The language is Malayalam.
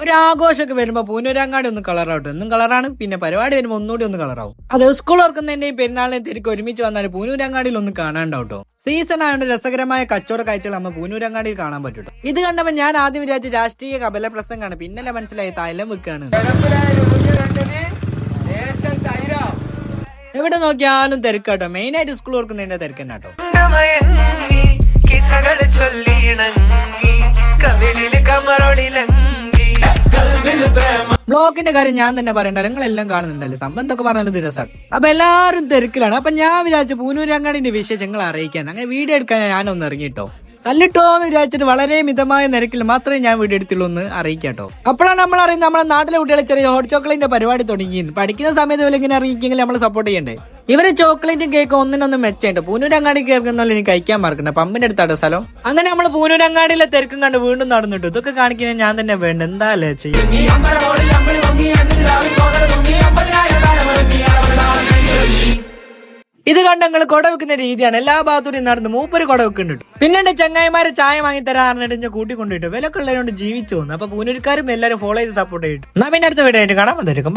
ഒരു ആഘോഷമൊക്കെ വരുമ്പോ പൂനൂരങ്ങാടി ഒന്ന് കളറാവട്ടെ, ഒന്നും കളറാണ്. പിന്നെ പരിപാടി വരുമ്പോ ഒന്നുകൂടി ഒന്ന് കളറാവും. അത് സ്കൂൾ ഓർക്കുന്നതിന്റെയും പെരുന്നാളിനെ തിരികെ ഒരുമിച്ച് വന്നാൽ പൂനൂരങ്ങാടിയിൽ ഒന്ന് കാണാണ്ടാവട്ടോ. സീസൺ ആയതുകൊണ്ട് രസകരമായ കച്ചവട കാഴ്ചകൾ നമ്മൾ പൂനൂരങ്ങാടിയിൽ കാണാൻ പറ്റൂട്ടോ. ഇത് കണ്ടപ്പോ ഞാൻ ആദ്യം വിചാരിച്ച രാഷ്ട്രീയ കപല പ്രസംഗമാണ്, പിന്നല്ലേ മനസ്സിലായി തൈലം വെക്കാണ്. എവിടെ നോക്കിയാലും തിരക്കാട്ടോ, മെയിൻ ആയിട്ട് സ്കൂൾ ഓർക്കുന്നതിന്റെ തിരക്കന്നെ കേട്ടോ. ബ്ലോക്കിന്റെ കാര്യം ഞാൻ തന്നെ പറയണ്ട, നിങ്ങളെല്ലാം കാണുന്നുണ്ടല്ലേ, സംബന്ധമൊക്കെ പറഞ്ഞത് രസമാണ്. അപ്പൊ എല്ലാവരും തിരക്കിലാണ്. അപ്പൊ ഞാൻ വിചാരിച്ചു പൂനൂരങ്ങാടിന്റെ വിശേഷങ്ങൾ അറിയിക്കാൻ, അങ്ങനെ വീഡിയോ എടുക്കാൻ ഞാനൊന്ന് ഇറങ്ങിട്ടോ. കല്ലിട്ടോ എന്ന് വിചാരിച്ചിട്ട് വളരെ മിതമായ നിരക്കിൽ മാത്രമേ ഞാൻ വീഡിയോ എടുത്തുള്ളൂ എന്ന് അറിയിക്കാട്ടോ. അപ്പോഴാണ് നമ്മൾ അറിയുന്നത് നമ്മുടെ നാട്ടിലെ കുട്ടികളെ ചെറിയ ഹോട്ട് ചോക്ലേറ്റിന്റെ പരിപാടി തുടങ്ങി. പഠിക്കുന്ന സമയത്ത് പോലെ ഇങ്ങനെ അറിയിക്കെങ്കിൽ നമ്മൾ സപ്പോർട്ട് ചെയ്യണ്ടേ. ഇവര് ചോക്ലേറ്റും കേക്ക് ഒന്നിനൊന്നും മെച്ചമുണ്ട്. പൂനൂരങ്ങാടി കേൾക്കുന്ന എനിക്ക് കഴിക്കാൻ മറക്കണ്ട, പമ്പിന്റെ അടുത്താട്ടോ സ്ഥലം. അങ്ങനെ നമ്മൾ പൂനൂരങ്ങാടിയിലെ തിരക്കും കണ്ട് വീണ്ടും നടന്നിട്ടു. ഇതൊക്കെ കാണിക്കാൻ ഞാൻ തന്നെ വേണ്ട, എന്താ അല്ലേ ചെയ്യും. ഇത് കണ്ട് ഞങ്ങൾ കുട വെക്കുന്ന രീതിയാണ് എല്ലാ ഭാഗത്തൂടെയും നടന്ന് മൂപ്പര് കുട വെക്കുന്നുണ്ട്. പിന്നെ എന്റെ ചങ്ങായിമാരെ ചായ വാങ്ങി തരാറിനിട്ട് ഞാൻ കൂട്ടിക്കൊണ്ടിട്ട് വിലക്കുള്ളതുകൊണ്ട് ജീവിച്ചു പോകുന്നു. അപ്പൊ പൂനൂർക്കാരും എല്ലാവരും ഫോളോ ചെയ്ത് സപ്പോർട്ട് ചെയ്തിട്ട്. എന്നാ പിന്നെ അടുത്ത വീഡിയോ ആയിട്ട് കാണാൻ വന്നിരിക്കും.